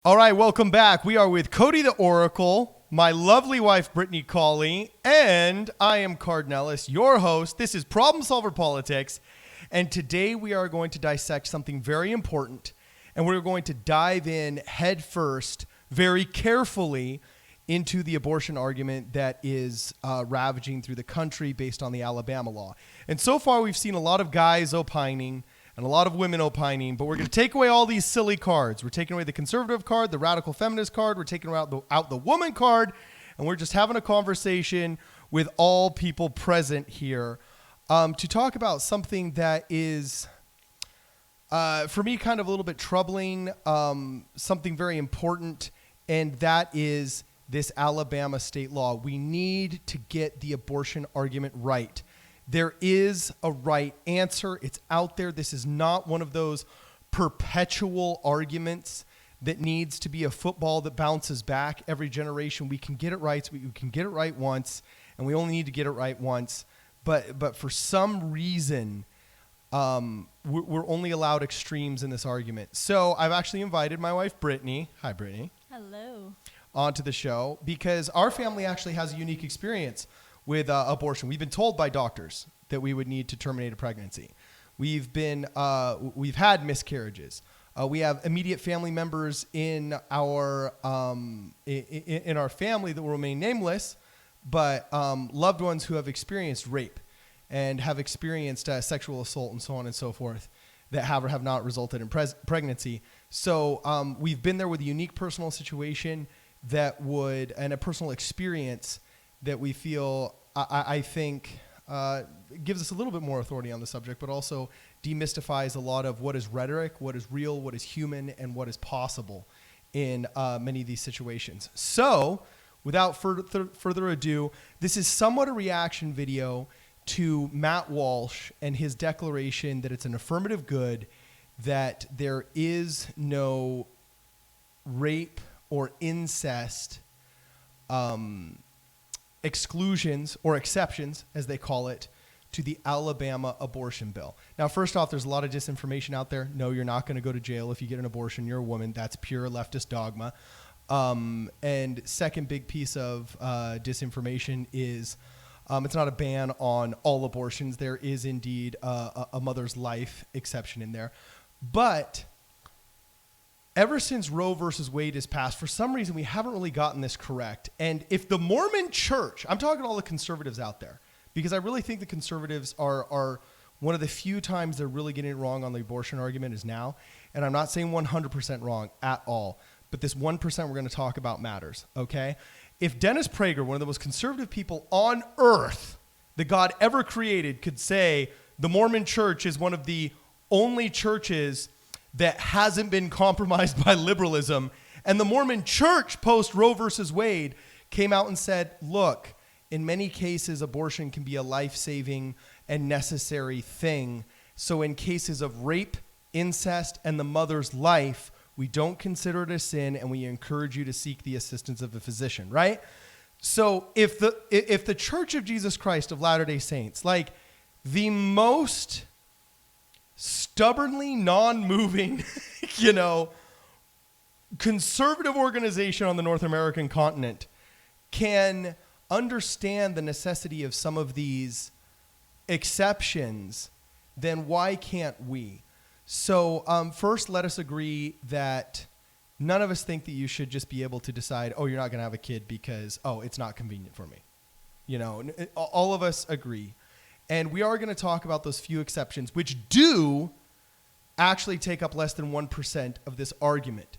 All right, welcome back. We are with Cody the Oracle, my lovely wife, Brittany Cawley, and I am Cardon, your host. This is Problem Solver Politics, and today we are going to dissect something very important, and we're going to dive in head first, very carefully, into the abortion argument that is ravaging through the country based on the Alabama law. And so far, we've seen a lot of guys opining and a lot of women opining, but we're going to take away all these silly cards. We're taking away the conservative card, the radical feminist card, we're taking out the woman card, and we're just having a conversation with all people present here to talk about something that is, for me, kind of a little bit troubling, something very important, and that is this Alabama state law. We need to get the abortion argument right. There is a right answer. It's out there. This is not one of those perpetual arguments that needs to be a football that bounces back every generation. We can get it right. We can get it right once, and we only need to get it right once. But for some reason, we're only allowed extremes in this argument. So I've actually invited my wife, Brittany. Hi, Brittany. Hello. Onto the show because our family actually has a unique experience with abortion. We've been told by doctors that we would need to terminate a pregnancy. We've had miscarriages. We have immediate family members in our in our family that will remain nameless, but loved ones who have experienced rape and have experienced sexual assault and so on and so forth that have or have not resulted in pregnancy. So we've been there with a unique personal situation that would, and a personal experience that we feel, I think, gives us a little bit more authority on the subject, but also demystifies a lot of what is rhetoric, what is real, what is human, and what is possible in many of these situations. So, without further ado, this is somewhat a reaction video to Matt Walsh and his declaration that it's an affirmative good, that there is no rape or incest exclusions or exceptions, as they call it, to the Alabama abortion bill. Now, first off, there's a lot of disinformation out there. No, you're not going to go to jail if you get an abortion. You're a woman. That's pure leftist dogma. And second big piece of disinformation is it's not a ban on all abortions. There is indeed a mother's life exception in there. But ever since Roe versus Wade is passed, for some reason, we haven't really gotten this correct. And if the Mormon church, I'm talking to all the conservatives out there, because I really think the conservatives are one of the few times they're really getting it wrong on the abortion argument is now. And I'm not saying 100% wrong at all, but this 1% we're going to talk about matters, okay? If Dennis Prager, one of the most conservative people on earth that God ever created, could say the Mormon church is one of the only churches that hasn't been compromised by liberalism, and the Mormon church post Roe versus Wade came out and said, look, in many cases, abortion can be a life-saving and necessary thing. So in cases of rape, incest, and the mother's life, we don't consider it a sin, and we encourage you to seek the assistance of a physician, right? So if the Church of Jesus Christ of Latter-day Saints, like the most stubbornly non-moving, conservative organization on the North American continent, can understand the necessity of some of these exceptions, then why can't we? So first, let us agree that none of us think that you should just be able to decide, oh, you're not going to have a kid because, oh, it's not convenient for me. All of us agree. And we are going to talk about those few exceptions, which do actually take up less than 1% of this argument.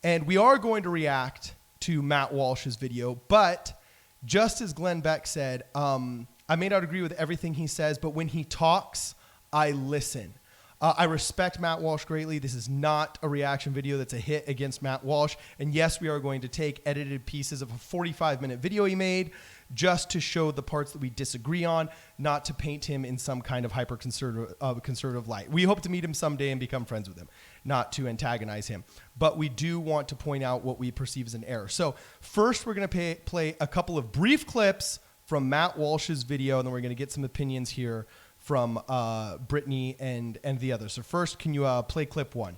And we are going to react to Matt Walsh's video, but just as Glenn Beck said, I may not agree with everything he says, but when he talks, I listen. I respect Matt Walsh greatly. This is not a reaction video that's a hit against Matt Walsh. And yes, we are going to take edited pieces of a 45-minute video he made just to show the parts that we disagree on, not to paint him in some kind of conservative light. We hope to meet him someday and become friends with him, not to antagonize him. But we do want to point out what we perceive as an error. So first, we're going to play a couple of brief clips from Matt Walsh's video, and then we're going to get some opinions here from Brittany and the others. So first, can you play clip one?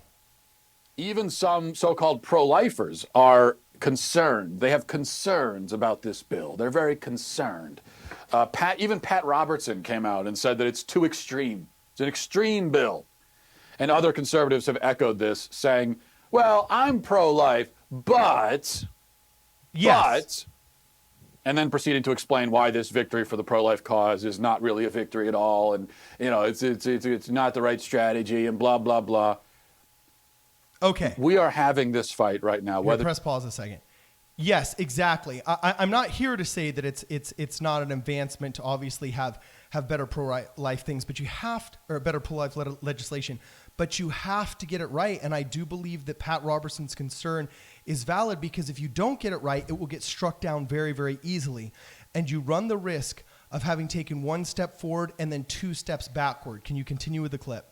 Even some so-called pro-lifers are concerned. They have concerns about this bill. They're very concerned. Even Pat Robertson came out and said that it's too extreme. It's an extreme bill. And other conservatives have echoed this, saying, well, I'm pro-life, but, and then proceeding to explain why this victory for the pro-life cause is not really a victory at all, and it's not the right strategy, and blah blah blah. Okay, we are having this fight right now. Press pause a second. Yes, exactly. I'm not here to say that it's not an advancement to obviously have better pro-life things, but you have to, or better pro-life legislation, but you have to get it right. And I do believe that Pat Robertson's concern is valid, because if you don't get it right, it will get struck down very, very easily. And you run the risk of having taken one step forward and then two steps backward. Can you continue with the clip?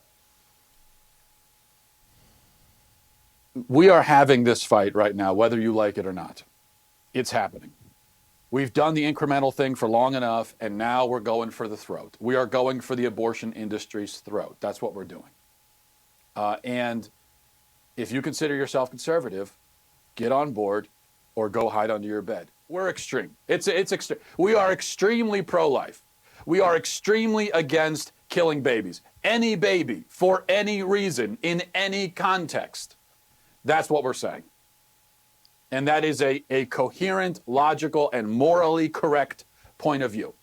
We are having this fight right now, whether you like it or not. It's happening. We've done the incremental thing for long enough, and now we're going for the throat. We are going for the abortion industry's throat. That's what we're doing. And if you consider yourself conservative, get on board or go hide under your bed. We're extreme. It's extreme. We are extremely pro-life. We are extremely against killing babies. Any baby, for any reason, in any context. That's what we're saying. And that is a coherent, logical, and morally correct point of view.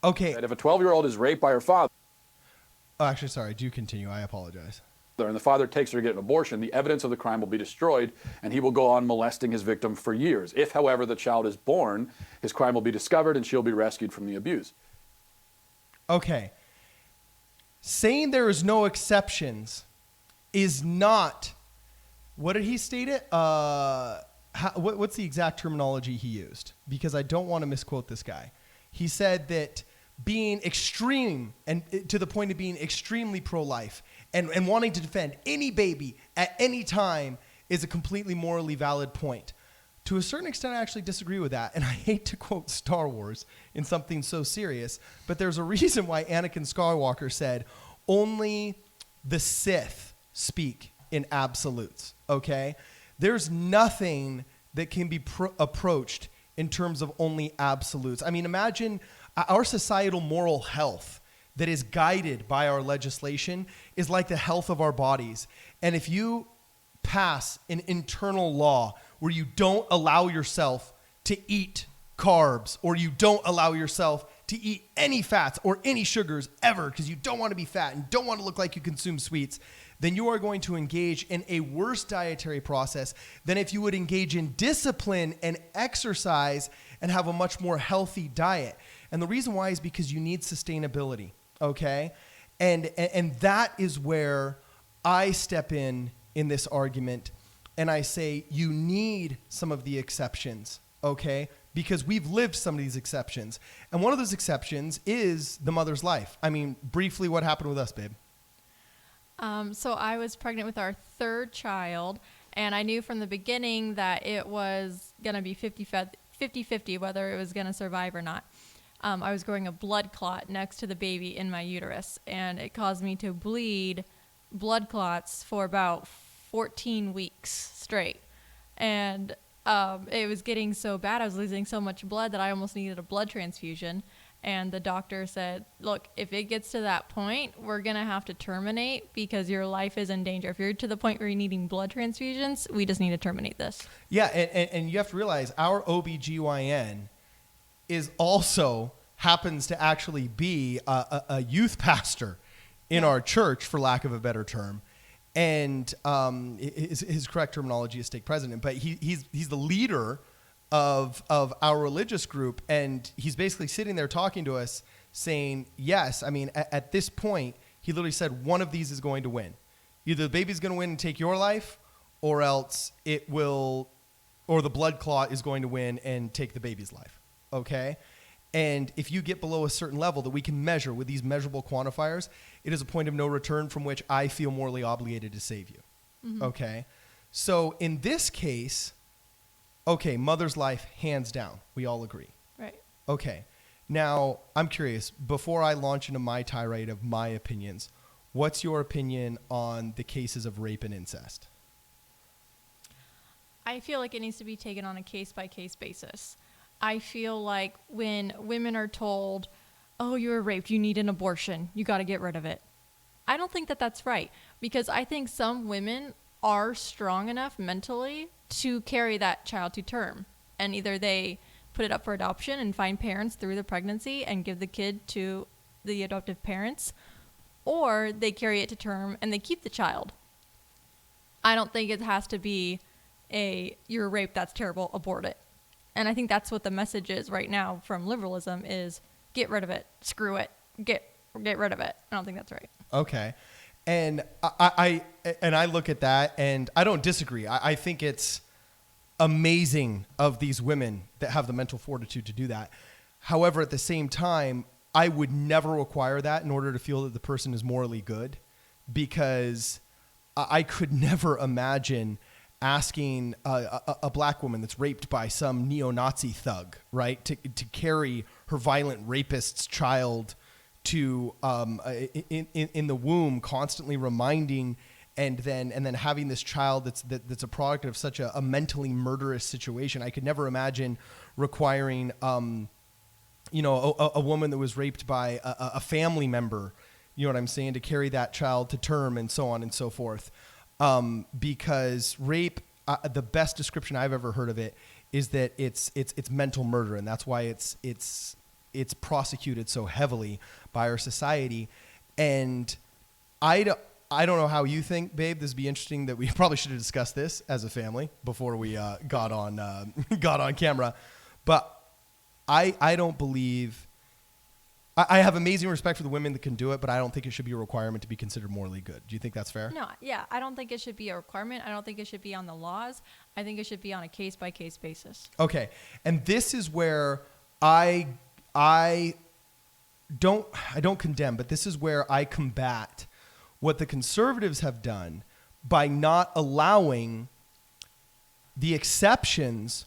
Okay. That if a 12-year-old is raped by her father... Oh, actually, sorry. Do continue. I apologize. And the father takes her to get an abortion, the evidence of the crime will be destroyed, and he will go on molesting his victim for years. If, however, the child is born, his crime will be discovered, and she'll be rescued from the abuse. Okay. Saying there is no exceptions is not... What did he state it? What's the exact terminology he used? Because I don't want to misquote this guy. He said that being extreme, and to the point of being extremely pro-life and wanting to defend any baby at any time, is a completely morally valid point. To a certain extent, I actually disagree with that. And I hate to quote Star Wars in something so serious, but there's a reason why Anakin Skywalker said, only the Sith speak in absolutes, okay? There's nothing that can be approached in terms of only absolutes. I mean, imagine our societal moral health that is guided by our legislation is like the health of our bodies. And if you pass an internal law where you don't allow yourself to eat carbs, or you don't allow yourself to eat any fats or any sugars ever because you don't want to be fat and don't want to look like you consume sweets, then you are going to engage in a worse dietary process than if you would engage in discipline and exercise and have a much more healthy diet. And the reason why is because you need sustainability, okay? And that is where I step in this argument, and I say you need some of the exceptions, okay? Because we've lived some of these exceptions. And one of those exceptions is the mother's life. I mean, briefly, what happened with us, babe? So I was pregnant with our third child, and I knew from the beginning that it was going to be 50-50 whether it was going to survive or not. I was growing a blood clot next to the baby in my uterus, and it caused me to bleed blood clots for about 14 weeks straight. And it was getting so bad, I was losing so much blood that I almost needed a blood transfusion. And the doctor said, look, if it gets to that point, we're going to have to terminate because your life is in danger. If you're to the point where you're needing blood transfusions, we just need to terminate this. Yeah, and you have to realize our OBGYN is also happens to actually be a youth pastor in our church, for lack of a better term. And his correct terminology is stake president, but he's the leader of our religious group, and he's basically sitting there talking to us saying, yes, I mean, at this point, he literally said one of these is going to win. Either the baby's going to win and take your life, or else it will, or the blood clot is going to win and take the baby's life, okay? And if you get below a certain level that we can measure with these measurable quantifiers, it is a point of no return from which I feel morally obligated to save you, okay? So in this case, okay, mother's life, hands down. We all agree. Right. Okay. Now, I'm curious, before I launch into my tirade of my opinions, what's your opinion on the cases of rape and incest? I feel like it needs to be taken on a case-by-case basis. I feel like when women are told, oh, you were raped, you need an abortion, you got to get rid of it. I don't think that that's right, because I think some women are strong enough mentally to carry that child to term. And either they put it up for adoption and find parents through the pregnancy and give the kid to the adoptive parents, or they carry it to term and they keep the child. I don't think it has to be you're raped, that's terrible, abort it. And I think that's what the message is right now from liberalism is get rid of it, screw it, get rid of it. I don't think that's right. Okay. And I look at that and I don't disagree. I think it's amazing of these women that have the mental fortitude to do that. However, at the same time, I would never require that in order to feel that the person is morally good, because I could never imagine asking a black woman that's raped by some neo-Nazi thug, right, to carry her violent rapist's child to in the womb, constantly reminding, and then having this child that's a product of such a mentally murderous situation. I could never imagine requiring a woman that was raped by a family member, you know what I'm saying, to carry that child to term and so on and so forth. Because rape, the best description I've ever heard of it is that it's mental murder, and that's why it's prosecuted so heavily by our society. And I don't know how you think, babe. This would be interesting. That we probably should have discussed this as a family before we got on camera. But I don't believe. I have amazing respect for the women that can do it, but I don't think it should be a requirement to be considered morally good. Do you think that's fair? No, yeah, I don't think it should be a requirement. I don't think it should be on the laws. I think it should be on a case-by-case basis. Okay, and this is where I don't condemn, but this is where I combat what the conservatives have done by not allowing the exceptions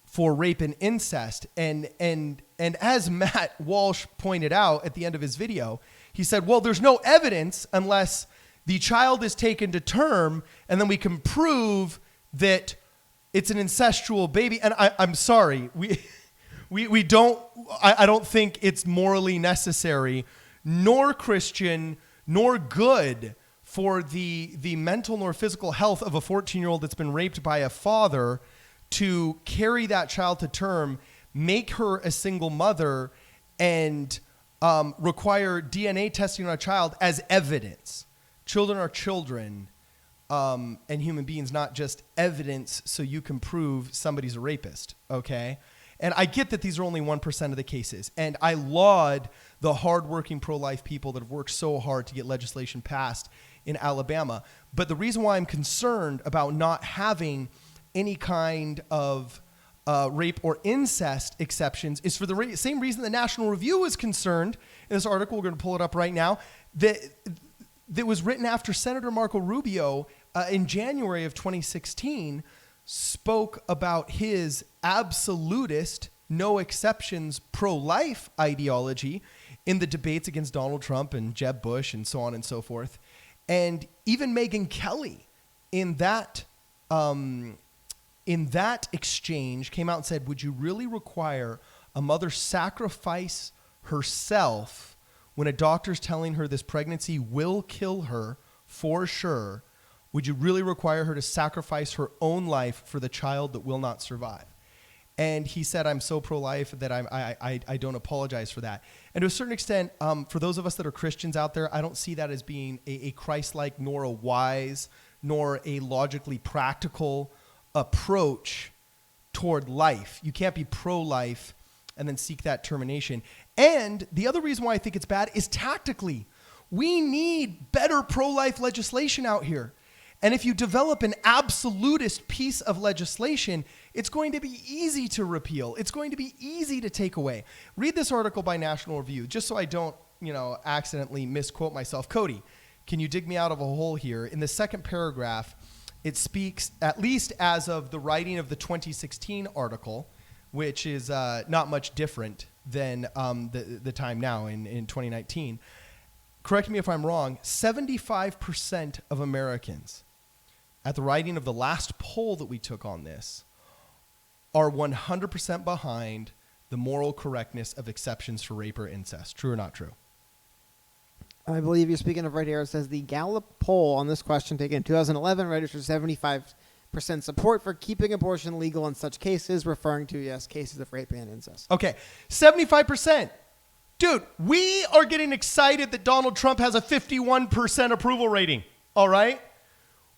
for rape and incest. And as Matt Walsh pointed out at the end of his video, he said, well, there's no evidence unless the child is taken to term and then we can prove that it's an incestual baby. And I'm sorry, we don't, I don't think it's morally necessary, nor Christian, nor good for the mental nor physical health of a 14-year-old that's been raped by a father to carry that child to term, make her a single mother, and require DNA testing on a child as evidence. Children are children, and human beings, not just evidence so you can prove somebody's a rapist, okay? And I get that these are only 1% of the cases, and I laud the hardworking pro-life people that have worked so hard to get legislation passed in Alabama. But the reason why I'm concerned about not having any kind of rape or incest exceptions is for the same reason the National Review is concerned. In this article, we're going to pull it up right now, that was written after Senator Marco Rubio in January of 2016 spoke about his absolutist, no exceptions, pro-life ideology in the debates against Donald Trump and Jeb Bush and so on and so forth. And even Megyn Kelly in that exchange came out and said, would you really require a mother sacrifice herself when a doctor's telling her this pregnancy will kill her for sure? Would you really require her to sacrifice her own life for the child that will not survive? And he said, I'm so pro-life that I don't apologize for that. And to a certain extent, for those of us that are Christians out there, I don't see that as being a Christ-like, nor a wise, nor a logically practical approach toward life. You can't be pro-life and then seek that termination. And the other reason why I think it's bad is tactically. We need better pro-life legislation out here. And if you develop an absolutist piece of legislation, it's going to be easy to repeal. It's going to be easy to take away. Read this article by National Review, just so I don't, accidentally misquote myself. Cody, can you dig me out of a hole here? In the second paragraph, it speaks, at least as of the writing of the 2016 article, which is not much different than the time now in 2019. Correct me if I'm wrong, 75% of Americans at the writing of the last poll that we took on this, are 100% behind the moral correctness of exceptions for rape or incest. True or not true? I believe you're speaking of right here. It says the Gallup poll on this question taken in 2011 registered 75% support for keeping abortion legal in such cases, referring to, yes, cases of rape and incest. Okay, 75%. Dude, we are getting excited that Donald Trump has a 51% approval rating, all right?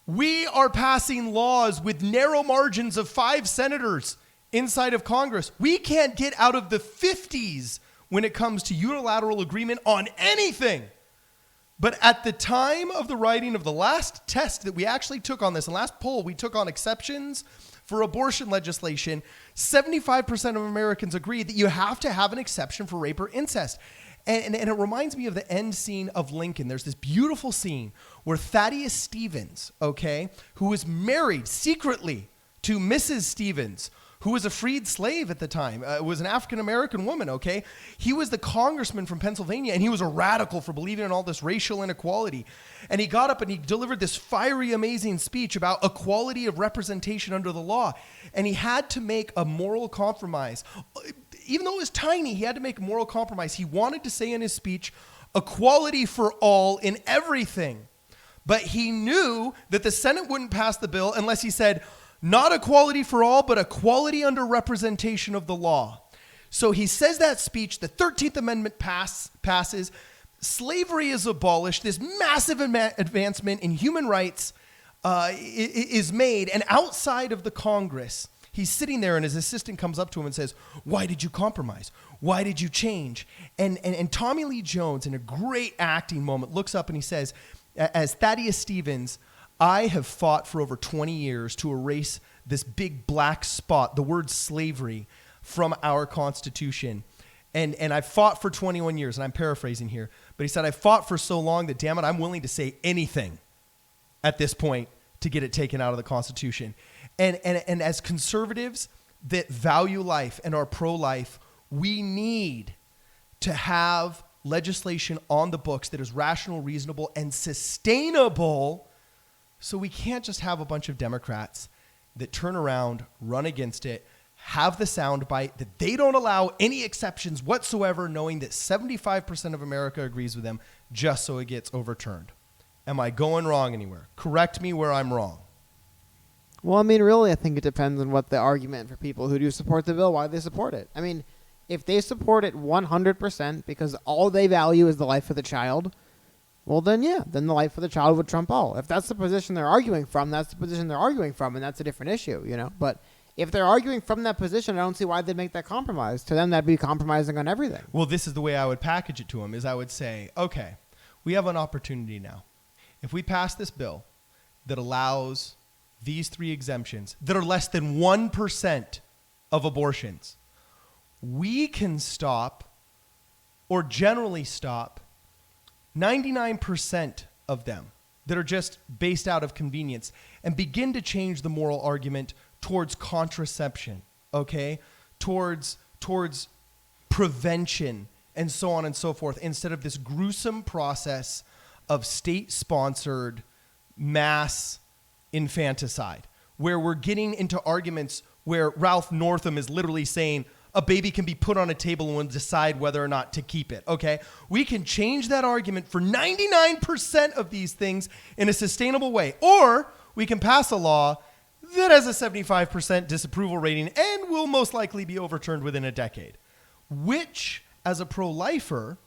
We are passing laws with narrow margins of 5 senators inside of Congress. We can't get out of the 50s when it comes to unilateral agreement on anything. But at the time of the writing of the last test that we actually took on this, and last poll we took on exceptions for abortion legislation, 75% of Americans agree that you have to have an exception for rape or incest. And it reminds me of the end scene of Lincoln. There's this beautiful scene where Thaddeus Stevens, okay, who was married secretly to Mrs. Stevens, who was a freed slave at the time, was an African-American woman, okay? He was the congressman from Pennsylvania, and he was a radical for believing in all this racial inequality. And he got up and he delivered this fiery, amazing speech about equality of representation under the law. And he had to make a moral compromise. Even though it was tiny, he had to make a moral compromise. He wanted to say in his speech, equality for all in everything. But he knew that the Senate wouldn't pass the bill unless he said, not equality for all, but equality under representation of the law. So he says that speech, the 13th Amendment passes, slavery is abolished, this massive advancement in human rights is made, and outside of the Congress, he's sitting there and his assistant comes up to him and says, why did you compromise? Why did you change? And Tommy Lee Jones, in a great acting moment, looks up and he says, as Thaddeus Stevens, I have fought for over 20 years to erase this big black spot, the word slavery, from our Constitution. And I fought for 21 years, and I'm paraphrasing here, but he said, I fought for so long that, damn it, I'm willing to say anything at this point to get it taken out of the Constitution. And as conservatives that value life and are pro-life, we need to have legislation on the books that is rational, reasonable, and sustainable. So we can't just have a bunch of Democrats that turn around, run against it, have the soundbite that they don't allow any exceptions whatsoever, knowing that 75% of America agrees with them, just so it gets overturned. Am I going wrong anywhere? Correct me where I'm wrong. Well, I mean, really, I think it depends on what the argument for people who do support the bill, why they support it. I mean, if they support it 100% because all they value is the life of the child, well, then, yeah, then the life of the child would trump all. If that's the position they're arguing from, that's the position they're arguing from, and that's a different issue, you know. But if they're arguing from that position, I don't see why they'd make that compromise. To them, that'd be compromising on everything. Well, this is the way I would package it to them, is I would say, okay, we have an opportunity now. If we pass this bill that allows these 3 exemptions that are less than 1% of abortions, we can stop, or generally stop, 99% of them that are just based out of convenience, and begin to change the moral argument towards contraception, okay? Towards prevention and so on and so forth, instead of this gruesome process of state-sponsored mass infanticide, where we're getting into arguments where Ralph Northam is literally saying, a baby can be put on a table and we'll decide whether or not to keep it, okay? We can change that argument for 99% of these things in a sustainable way. Or we can pass a law that has a 75% disapproval rating and will most likely be overturned within a decade. Which, as a pro-lifer,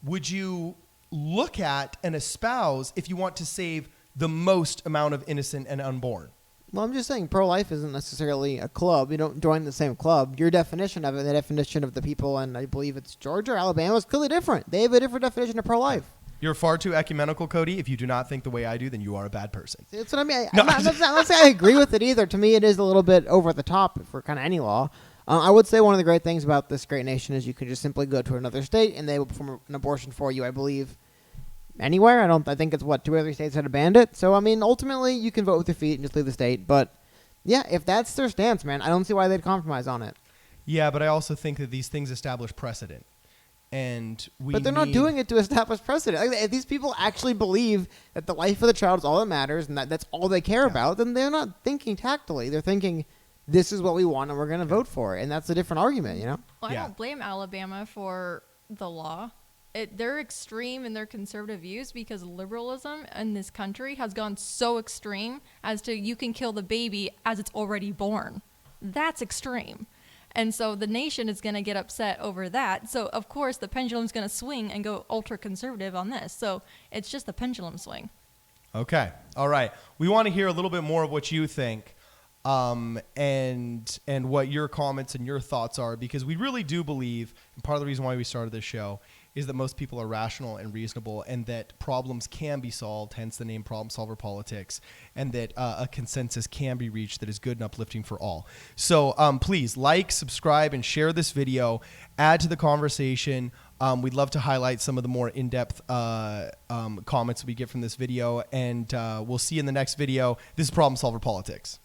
would you look at and espouse if you want to save the most amount of innocent and unborn? Well, I'm just saying pro-life isn't necessarily a club. You don't join the same club. Your definition of it, the definition of the people, and I believe it's Georgia or Alabama, is clearly different. They have a different definition of pro-life. You're far too ecumenical, Cody. If you do not think the way I do, then you are a bad person. That's what I mean. I'm not saying I agree with it either. To me, it is a little bit over the top for kind of any law. I would say one of the great things about this great nation is you can just simply go to another state and they will perform an abortion for you, I believe. Anywhere. I think it's 2 or 3 states that have banned it. So, I mean, ultimately, you can vote with your feet and just leave the state. But, yeah, if that's their stance, man, I don't see why they'd compromise on it. Yeah, but I also think that these things establish precedent. And But they're not doing it to establish precedent. Like, if these people actually believe that the life of the child is all that matters and that's all they care about, then they're not thinking tactily. They're thinking, this is what we want and we're going to vote for it. And that's a different argument, you know? Well, I don't blame Alabama for the law. They're extreme in their conservative views because liberalism in this country has gone so extreme as to you can kill the baby as it's already born. That's extreme. And so the nation is going to get upset over that. So, of course, the pendulum's going to swing and go ultra-conservative on this. So it's just the pendulum swing. Okay. All right. We want to hear a little bit more of what you think and what your comments and your thoughts are, because we really do believe, and part of the reason why we started this show is that most people are rational and reasonable, and that problems can be solved, hence the name Problem Solver Politics, and that a consensus can be reached that is good and uplifting for all. So please like, subscribe, and share this video. Add to the conversation. We'd love to highlight some of the more in-depth comments we get from this video, and we'll see you in the next video. This is Problem Solver Politics.